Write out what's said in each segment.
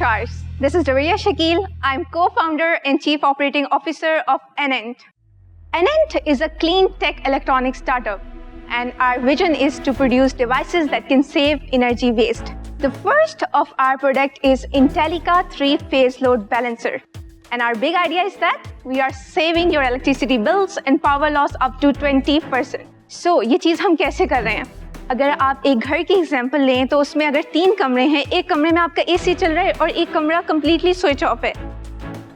Shars. This is Daria Shakil. I'm co-founder and chief operating officer of Enent. Enent is a clean tech electronics startup, and our vision is to produce devices that can save energy waste. The first of our product is Intellica 3-phase load balancer. And our big idea is that we are saving your electricity bills and power loss up to 20%. So, ये चीज़ हम कैसे कर रहे हैं? अगर आप एक घर की एग्जांपल लें तो उसमें अगर 3 कमरे हैं, एक कमरे में आपका एसी चल रहा है और एक कमरा कम्प्लीटली स्विच ऑफ है,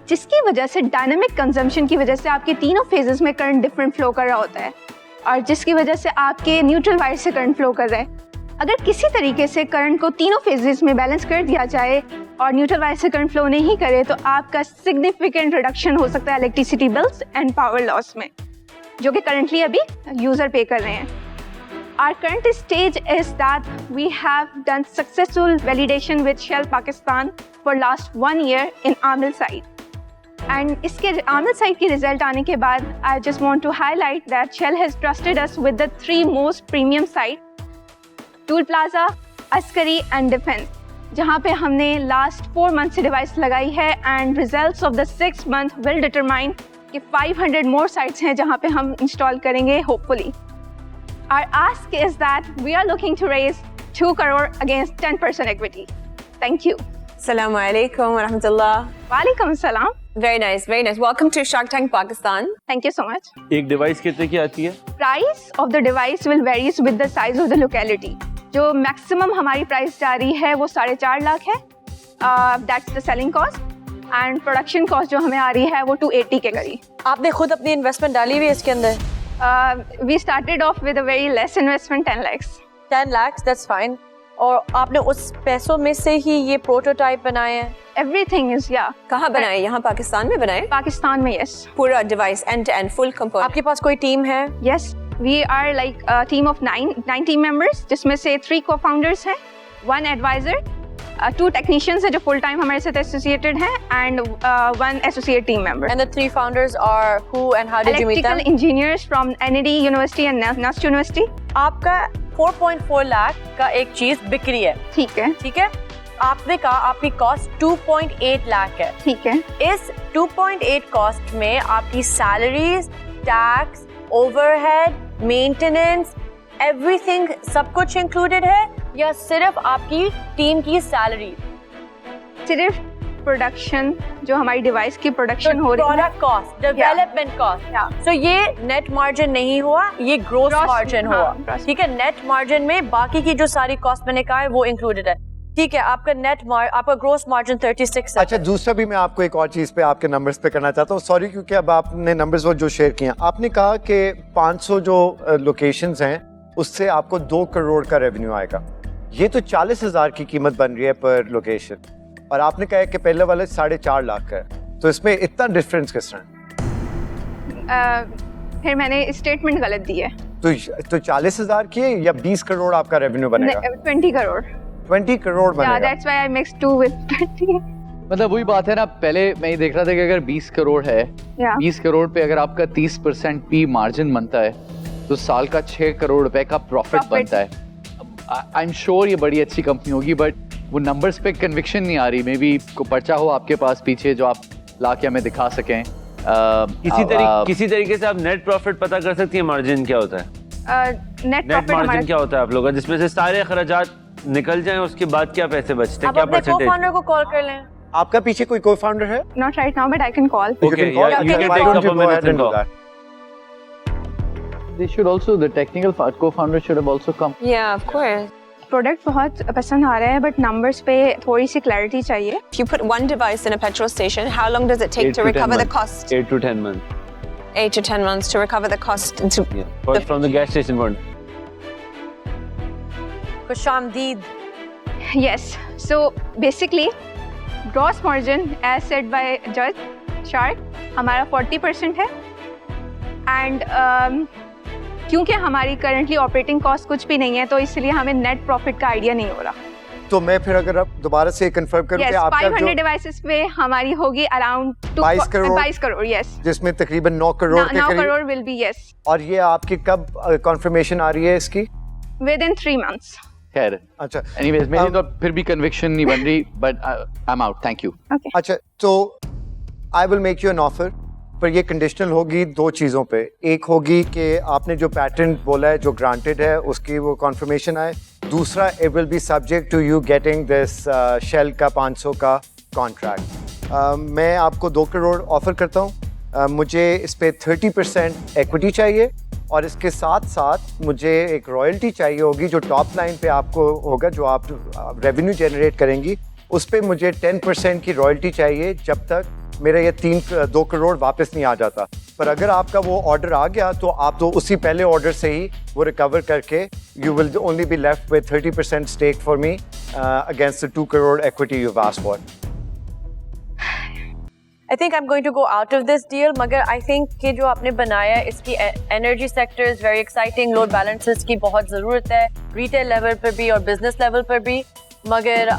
जिसकी वजह से डायनामिक कंजम्पशन की वजह से आपके तीनों फेजेस में करंट डिफरेंट फ्लो कर रहा होता है और जिसकी वजह से आपके न्यूट्रल वायर से करंट फ्लो कर रहा है। अगर किसी तरीके से करंट को तीनों फेजेस में बैलेंस कर दिया जाए और न्यूट्रल वायर से करंट फ्लो नहीं करे तो आपका सिग्निफिकेंट रिडक्शन हो सकता है electricity bills and power loss में, जो कि करंटली अभी यूजर पे कर रहे हैं। Our current stage is that we have done successful validation with Shell Pakistan for last 1 year in AMIL site. And इसके AMIL site की result आने के बाद I just want to highlight that Shell has trusted us with the 3 most premium site, Tool Plaza, Askari and Defense, जहाँ पे हमने last 4 months से device लगाई है and results of the 6 month will determine कि 500 more sites हैं जहाँ पे हम install करेंगे hopefully. Our ask is that we are looking to raise 2 crore against 10% equity. Thank you. Assalamu alaikum wa rahmatullah. Walaikum assalam. Very nice, very nice. Welcome to Shark Tank Pakistan. Thank you so much. एक device कितने की आती है? Price of the device will varies with the size of the locality. जो maximum हमारी price जा रही है वो 4.5 लाख है. That's the selling cost. And production cost जो हमें आ रही है वो 280 के करीब. आपने खुद अपनी इन्वेस्टमेंट डाली हुई है इसके अंदर? We started off with a very less investment, 10 lakhs. 10 lakhs, that's fine. और आपने उस पैसों में से ही ये प्रोटोटाइप बनाए हैं? Everything is, yeah. कहाँ बनाए? यहाँ पाकिस्तान में बनाए? पाकिस्तान में, yes. पूरा device end to end full component. आपके पास कोई टीम है? Yes, we are like a team of 9 team members, जिसमें से 3 co-founders हैं, 1 advisor, 2 technicians हैं जो full time हमारे साथ associated हैं, and 1 associate team member. And the 3 founders are who and how did you meet them? Electrical engineers from NED University and NUST University. आपका 4.4 लाख का एक चीज बिक्री है. ठीक है. ठीक है. आपने कहा आपकी कॉस्ट 2.8 लाख है. ठीक है. इस 2.8 कॉस्ट में आपकी salaries, tax, overhead, maintenance, everything सब कुछ इंक्लूडेड है या सिर्फ आपकी टीम की सैलरी? सिर्फ प्रोडक्शन, जो हमारी डिवाइस की प्रोडक्शन हो रही है, प्रोडक्ट कॉस्ट, डेवलपमेंट कॉस्ट. सो ये नेट मार्जिन नहीं हुआ, ये ग्रोस मार्जिन हुआ. ठीक है. नेट मार्जिन में बाकी की जो सारी कॉस्ट मैंने कहा है वो इंक्लूडेड है. ठीक है. आपका ग्रोस मार्जिन 36 है. अच्छा, दूसरा भी मैं आपको एक और चीज पे आपके नंबर्स पे करना चाहता हूँ. सॉरी, क्योंकि अब आपने नंबर्स वो जो शेयर किए हैं, आपने कहा कि 500 जो लोकेशंस हैं उससे आपको 2 करोड़ का रेवेन्यू आएगा. ये तो 40,000 की कीमत बन रही है पर लोकेशन, और आपने कहा कि पहले वाले 4.5 लाख का है, तो इसमें इतना डिफरेंस किस तरह? फिर मैंने स्टेटमेंट गलत दी है. तो 40,000 की है या 20 करोड़ आपका रेवेन्यू बनेगा? 20 करोड़. 20 करोड़ बनेगा. Yeah, that's why I mixed 2 with 20. मतलब वही बात है ना, पहले मैं ये देख रहा था कि अगर 20 करोड़ है, 20 करोड़ पे अगर आपका 30% पी मार्जिन बनता है तो साल का 6 करोड़ रुपए का प्रॉफिट बनता है. आई एम श्योर ये बड़ी अच्छी कंपनी होगी, बट वो नंबर्स पे कन्विक्शन नहीं आ रही. मे बी को पर्चा हो आपके पास पीछे जो आप लाके हमें दिखा सकें. किसी तरीके से आप नेट प्रॉफिट पता कर सकती हैं? मार्जिन क्या होता है? नेट मार्जिन क्या होता है आप लोगों का, जिसमें से सारे खर्चात निकल जाएं, उसके बाद क्या पैसे बचते हैं, क्या परसेंटेज? को-फाउंडर को कॉल कर लें. आपका पीछे कोई को-फाउंडर है? Not right now, but I can call. Okay, you can take a couple minutes and call. They should also, the technical co-founder should have also come. Yeah, of course. Product बहुत पसंद आ रहा है, but numbers पे थोड़ी सी clarity चाहिए. If you put one device in a petrol station, how long does it take to recover the cost? 8 to 10 months. 8 to 10 months to recover the cost. From the gas station point. Khushamdeed. Yes. So basically, gross margin, as said by Judge Shark, हमारा 40% है. And क्योंकि हमारी currently operating cost कुछ भी नहीं है, तो इसलिए हमें नेट प्रॉफिट का आइडिया नहीं हो रहा. तो मैं फिर अगर आप दोबारा से कंफर्म करूं कि आपका 500 डिवाइसेस पे हमारी होगी अराउंड 22 करोड़. यस, जिसमें तकरीबन 9 करोड़ के 9 करीब. Crore will be. यस. और ये आपकी कब कंफर्मेशन आ रही है इसकी? With in 3 months. खैर अच्छा एनीवेज मेरी तो फिर भी कन्विक्शन नहीं बन रही but I am out thank you Okay. अच्छा तो I will make you an offer, पर ये कंडीशनल होगी दो चीज़ों पे। एक होगी कि आपने जो पैटर्न बोला है जो ग्रांटेड है उसकी वो कॉन्फर्मेशन आए। दूसरा, it will be subject to you getting this shell का 500 का कॉन्ट्रैक्ट। मैं आपको 2 करोड़ ऑफर करता हूँ। मुझे इस पे 30% इक्विटी चाहिए और इसके साथ साथ मुझे एक रॉयल्टी चाहिए होगी जो टॉप लाइन पे आपको होगा, जो आप रेवेन्यू जनरेट करेंगी उस पे मुझे 10% की रॉयल्टी चाहिए जब तक मेरा ये 2 करोड़ वापस नहीं आ जाता। पर अगर आपका वो ऑर्डर आ गया तो आप तो उसी पहले ऑर्डर से ही वो रिकवर करके you will only be left with 30% stake for me against the 2 crore equity you asked for. I think I'm going to go out of this deal, मगर I think कि जो आपने बनाया है इसकी energy sector is very exciting, load balances की बहुत ज़रूरत है retail level पर भी और business level पर भी, मगर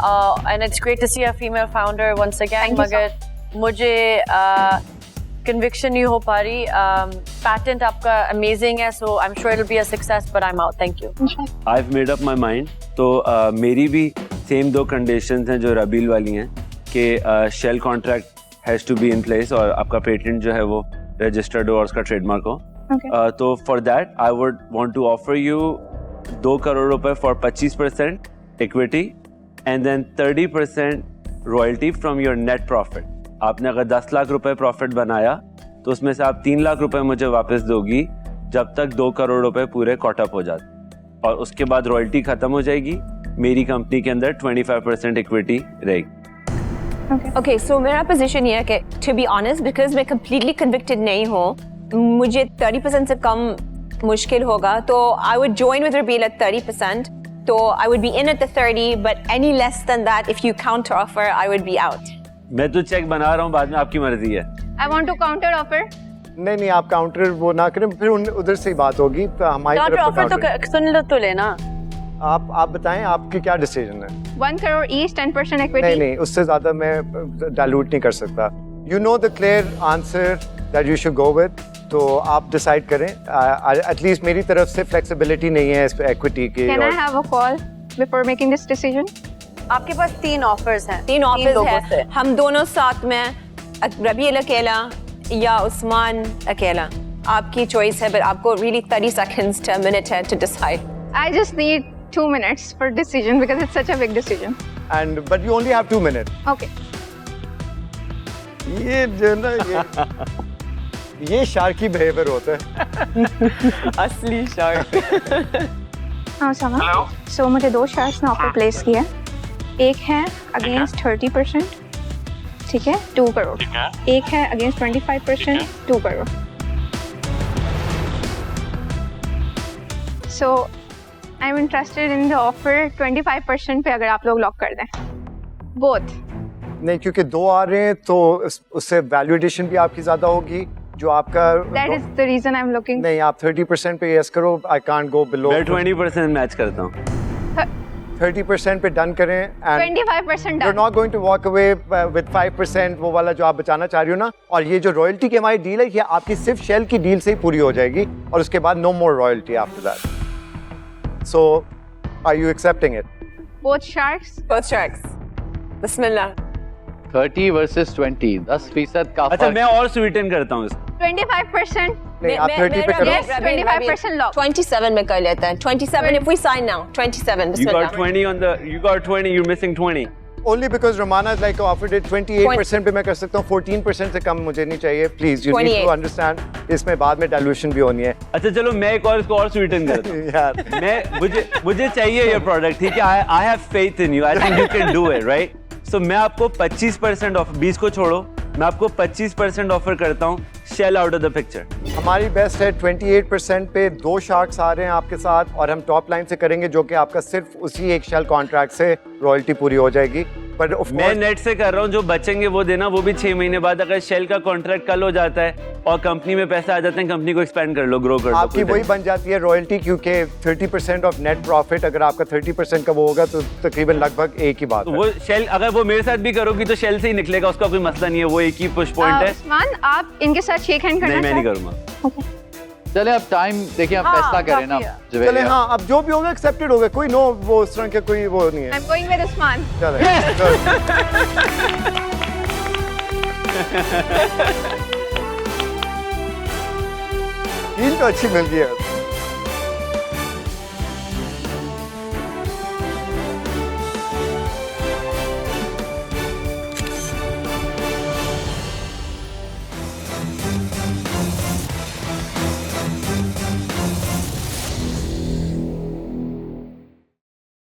and it's great to see a female founder once again, मगर मुझे conviction नहीं हो पा रही, patent आपका amazing है, so I'm sure it'll be a success, but I'm out, thank you. I've made up my mind. तो मेरी भी सेम 2 कंडीशंस हैं जो रबील वाली हैं कि shell contract has to be in place और आपका पेटेंट जो है वो रजिस्टर्ड हो और उसका ट्रेडमार्क हो। तो for that I would want to offer you 2 crore रुपए for 25% equity and then 30% royalty from your net profit. आपने अगर 10 लाख रुपए प्रॉफिट बनाया तो उसमें से आप 3 लाख रुपए मुझे वापस दोगी जब तक 2 करोड़ रुपए पूरे कॉट अप हो जाते, और उसके बाद रॉयल्टी खत्म हो जाएगी। मेरी कंपनी के अंदर 25% इक्विटी रहेगी। Okay, so मेरा पोजीशन ये है कि to be honest, because मैं completely convicted नहीं हूँ, मुझे 30% से कम मुश्किल होगा, तो I would join with Rabil at 30%, तो I would be in at the 30, but any less than that, if you counter offer, I would be out. मैं तो चेक बना रहा हूँ, बाद में आपकी मर्जी है। I want to counter offer. नहीं आप काउंटर वो ना करें, फिर उधर से ही बात होगी। हमारी Counter तरफ offer तो सुन लो तो लेना। आप बताएं आपकी क्या डिसीजन है। 1 crore each, 10% equity. नहीं उससे ज्यादा मैं डाइल्यूट नहीं कर सकता। You know the clear answer that you should go with, तो आप डिसाइड करें। एटलीस्ट मेरी तरफ से फ्लेक्सिबिलिटी नहीं है इस पे इक्विटी की। Can I have a call before making this decision? आपके पास 3 ऑफर्स हैं, 3 ऑफर्स लोगों से। हैं, हम दोनों साथ में, रबील अकेला या उस्मान अकेला, आपकी चॉइस है, but आपको really 30 seconds to a minute है to decide. I just need 2 minutes for decision because it's such a big decision. And but you only have 2 minutes. Okay. ये जो ना ये शार्की बिहेवियर होता है। असली शार्क। हाँ समा। Hello. So मुझे 2 shares ने ऑफर प्लेस किया है। एक है अगेंस्ट 30%, ठीक है, 2 करोड़। एक है against 25%, 2 crore. So I'm interested in the offer 25% पे अगर आप लोग लॉक कर दें। Both. नहीं क्योंकि 2 आ रहे हैं तो उससे वैल्यू एडिशन भी आपकी ज्यादा होगी जो आपका। That is the reason I'm looking. नहीं आप 30% पे यस करो। I can't go below. मैं 20% मैच करता हूँ। 30% पे डन करें and 25% you're done. not going to walk away with 5% वो वाला जो आप बचाना चाह रही हो ना। और ये जो रॉयल्टी की हमारी डील है ये आपकी सिर्फ शेल की डील से ही पूरी हो जाएगी और उसके बाद no more royalty after that. So, are you accepting it? Both sharks. Both sharks. Bismillah. 30 versus 20, 10% का अच्छा फर्क। मैं और स्वीटन करता हूँ। 25%. नहीं आप 30 पे करो। Yes, 25% lock. 27 में कर लेते हैं। 27 if we sign now. 27. You Bismillah. got 20 on the. You got 20. You're missing 20. Only because Romana is like offered it 28% पे मैं कर सकता हूँ। 14% से कम मुझे नहीं चाहिए। Please, you need 28. to understand. इसमें बाद में dilution भी होनी है। अच्छा चलो मैं एक और इसको और स्वीटन करता हूँ। यार मैं मुझे चाहिए ये प्रोडक्ट, ठीक है। I have faith in you. I think you can do it, right? So मैं आपको 25% ऑफ, 20 को छोड़ो, मैं आपको 25% ऑफर करता हूँ। Shell out of the picture. हमारी बेस्ट है 28% पे 2 शार्क्स आ रहे हैं आपके साथ और हम टॉप लाइन से करेंगे जो कि आपका सिर्फ उसी एक शेल कॉन्ट्रैक्ट से रॉयल्टी पूरी हो जाएगी। पर मैं नेट से कर रहा हूँ, जो बचेंगे वो देना, वो भी 6 महीने बाद। अगर शेल का कॉन्ट्रैक्ट कल हो जाता है और कंपनी में पैसा आ जाते हैं, कंपनी को एक्सपेंड कर लो, ग्रो कर लो। आपकी वही बन जाती है रॉयल्टी, क्योंकि 30% ऑफ नेट प्रॉफिट अगर आपका 30% का वो होगा तो तकरीबन लगभग एक ही बात है। वो शेल अगर वो मेरे साथ भी करोगी तो शेल से ही निकलेगा, उसका कोई मसला नहीं है। वो एक ही पुश पॉइंट है। उस्मान, आप इनके साथ शेक हैंड करना नहीं, मैं नहीं चाहते? करूंगा। चले अब टाइम देखिए, आप हाँ, फैसला करें ना काफी है। जुबैर चले यार। हाँ, अब जो भी होगा एक्सेप्टेड होगा, कोई नो वो उस तरह के कोई वो नहीं है। I'm going with Usman. चलो। तो अच्छी मिल गई है।